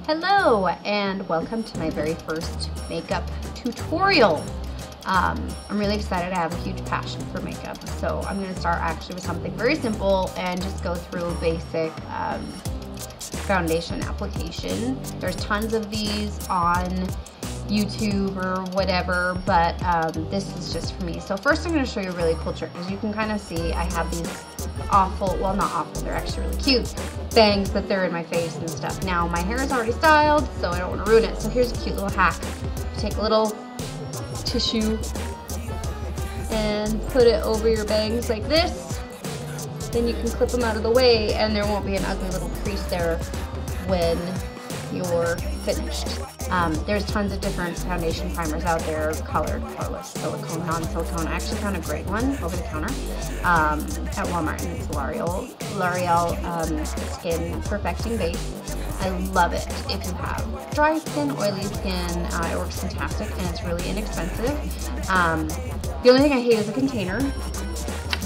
Hello and welcome to my very first makeup tutorial. I'm really excited. I have a huge passion for makeup, so I'm going to start actually with something very simple and just go through basic foundation application. There's tons of these on YouTube or whatever, but this is just for me. So first I'm going to show you a really cool trick. As you can kind of see, I have these awful, well not awful, they're actually really cute bangs, but they're in my face and stuff. Now my hair is already styled, so I don't want to ruin it. So here's a cute little hack. Take a little tissue and put it over your bangs like this. Then you can clip them out of the way and there won't be an ugly little crease there when you're finished. There's tons of different foundation primers out there, colored, colorless, silicone, non-silicone. I actually found a great one over the counter at Walmart, and it's L'Oreal Skin Perfecting Base. I love it if you have dry skin, oily skin. It works fantastic and it's really inexpensive. The only thing I hate is the container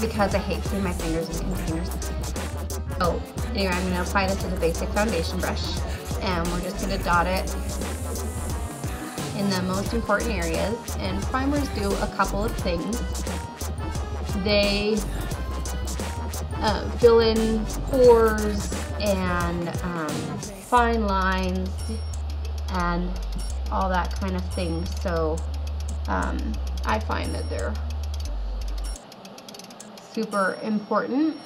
because I hate putting my fingers in containers. So anyway, I'm going to apply this with a basic foundation brush, and we're just going to dot it in the most important areas. And primers do a couple of things. They fill in pores and fine lines and all that kind of thing. So I find that they're super important.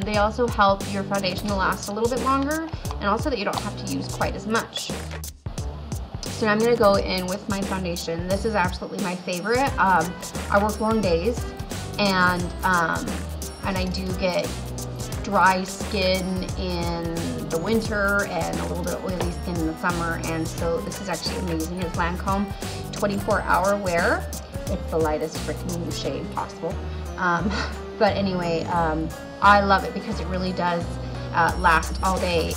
They also help your foundation to last a little bit longer, and also that you don't have to use quite as much. So now I'm going to go in with my foundation. This is absolutely my favorite. I work long days, and I do get dry skin in the winter and a little bit of oily skin in the summer, and so this is actually amazing. It's Lancome 24-hour wear. It's the lightest freaking shade possible. But anyway, I love it because it really does last all day.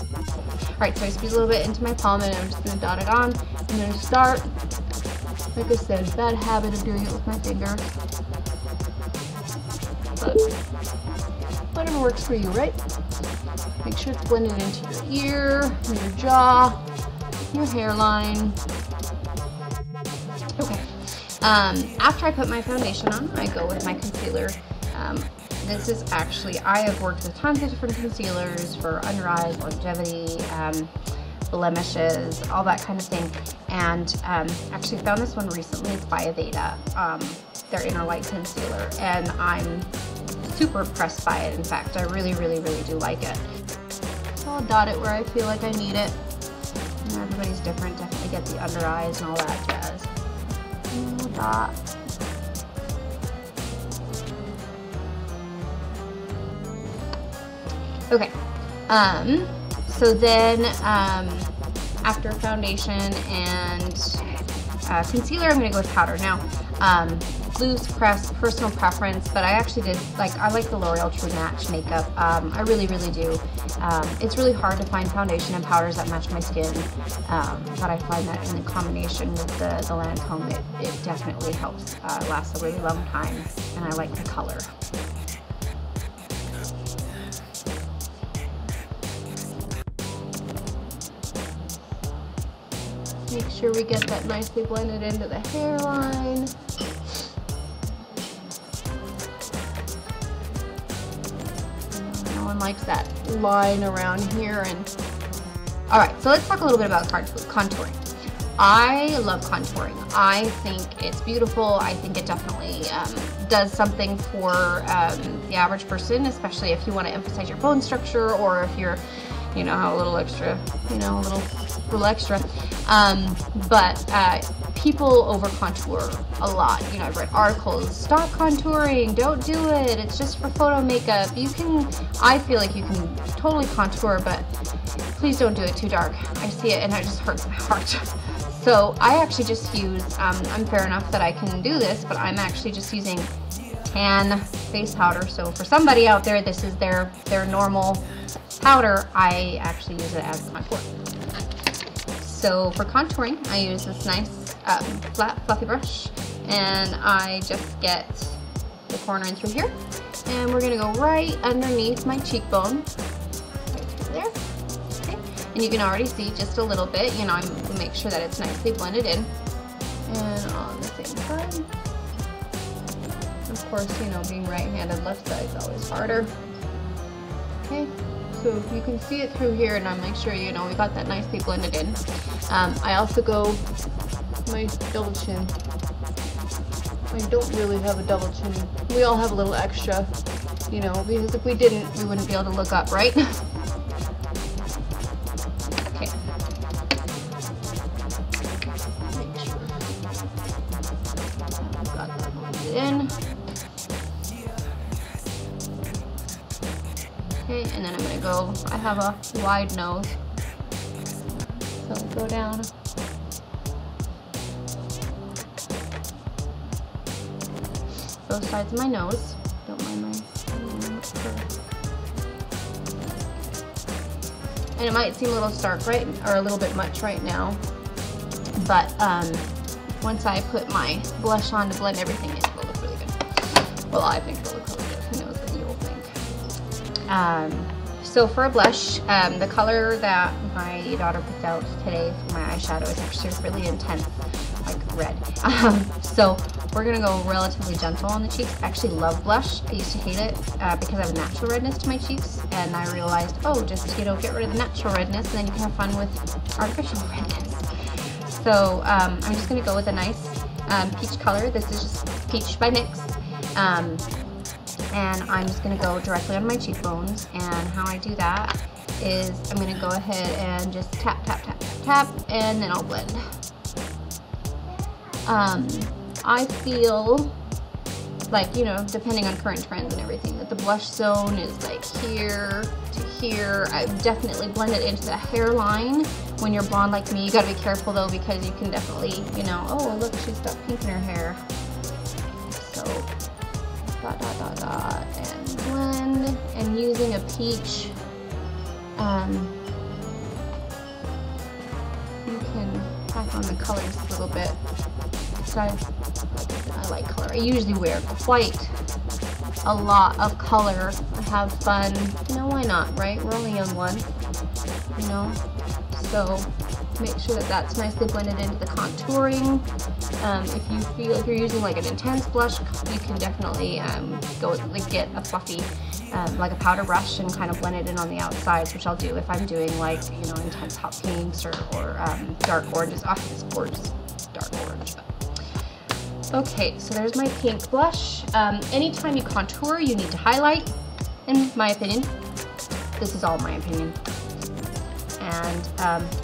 Alright, so I squeeze a little bit into my palm and I'm just going to dot it on. I'm going to start, like I said, bad habit of doing it with my finger. But whatever works for you, right? Make sure it's blended into your ear, your jaw, your hairline. Okay. After I put my foundation on, I go with my concealer. This is actually, I have worked with tons of different concealers for under eyes, longevity, blemishes, all that kind of thing. And actually found this one recently. It's by Aveda, their Inner Light Concealer, and I'm super impressed by it. In fact, I really, really, really do like it. So I'll dot it where I feel like I need it. And everybody's different. Definitely get the under eyes and all that jazz. And we'll dot. Okay, so then after foundation and concealer, I'm going to go with powder. Now, loose, press, personal preference, but I actually did, I like the L'Oreal True Match makeup. I really, really do. It's really hard to find foundation and powders that match my skin, but I find that in the combination with the Lancome, it definitely helps last a really long time, and I like the color. Make sure we get that nicely blended into the hairline. No one likes that line around here. And all right, so let's talk a little bit about contouring. I love contouring. I think it's beautiful. I think it definitely does something for the average person, especially if you want to emphasize your bone structure, or if you're, you know, a little extra, you know, a little extra. But people over contour a lot. You know, I've read articles, stop contouring, don't do it, it's just for photo makeup. You can, I feel like you can totally contour, but please don't do it too dark. I see it and it just hurts my heart. So I actually just use, I'm fair enough that I can do this, but I'm actually just using tan face powder. So for somebody out there, this is their normal powder. I actually use it as contour. So for contouring, I use this nice flat fluffy brush, and I just get the corner in through here, and we're gonna go right underneath my cheekbone, right through there. Okay. And you can already see just a little bit, you know, I'm gonna make sure that it's nicely blended in. And on the same side. Of course, you know, being right-handed, left side's always harder. Okay, so you can see it through here, and I'll make sure, you know, we got that nicely blended in. I also go my double chin. I don't really have a double chin. We all have a little extra, you know, because if we didn't, we wouldn't be able to look up, right? Okay. Make sure I've got that blended in. Okay, and then I'm gonna go, I have a wide nose, so go down. Both sides of my nose. Don't mind my and it might seem a little stark, right, or a little bit much right now, but once I put my blush on to blend everything in, it'll look really good. Well, I think it'll look really good. Who knows what you'll think. So for a blush, the color that my daughter picked out today for my eyeshadow is actually really intense, like red. So we're gonna go relatively gentle on the cheeks. I actually love blush. I used to hate it because I have a natural redness to my cheeks, and I realized, oh, just, you know, get rid of the natural redness and then you can have fun with artificial redness. So I'm just gonna go with a nice peach color. This is just Peach by NYX. And I'm just gonna go directly on my cheekbones, and how I do that is I'm gonna go ahead and just tap, tap, tap, tap, tap, and then I'll blend. I feel like, you know, depending on current trends and everything, that the blush zone is like here to here. I've definitely blended into the hairline. When you're blonde like me, you gotta be careful though, because you can definitely, you know, oh look, she's got pink in her hair. So dot, dot, dot, dot, and blend, and using a peach, you can pack on the colors a little bit. So I like color. I usually wear quite a lot of color. I have fun. You know, why not, right? We're only young one, you know? So make sure that that's nicely blended into the contouring. If you feel like you're using like an intense blush, you can definitely go like get a fluffy, like a powder brush, and kind of blend it in on the outsides, which I'll do if I'm doing like, you know, intense hot pinks or dark oranges. Oh, it's gorgeous, dark orange. Okay, so there's my pink blush. Anytime you contour, you need to highlight, in my opinion. This is all my opinion. And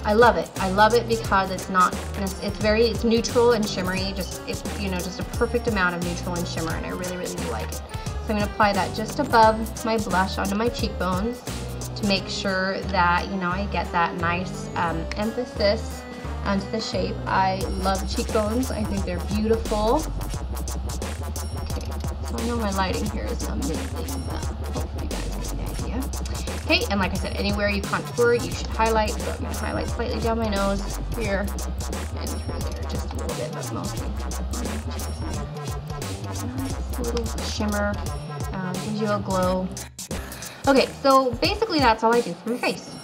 I love it. I love it because it's not, it's neutral and shimmery. It's, you know, just a perfect amount of neutral and shimmer, and I really, really do like it. So I'm gonna apply that just above my blush onto my cheekbones to make sure that, you know, I get that nice emphasis onto the shape. I love cheekbones. I think they're beautiful. Okay, so I know my lighting here is amazing, but hopefully you guys get the idea. Okay, and like I said, anywhere you contour, you should highlight. So I'm going to highlight slightly down my nose, here, and through there, just a little bit, but mostly on my cheeks there. Nice little shimmer, gives you a glow. Okay, so basically that's all I do for my face.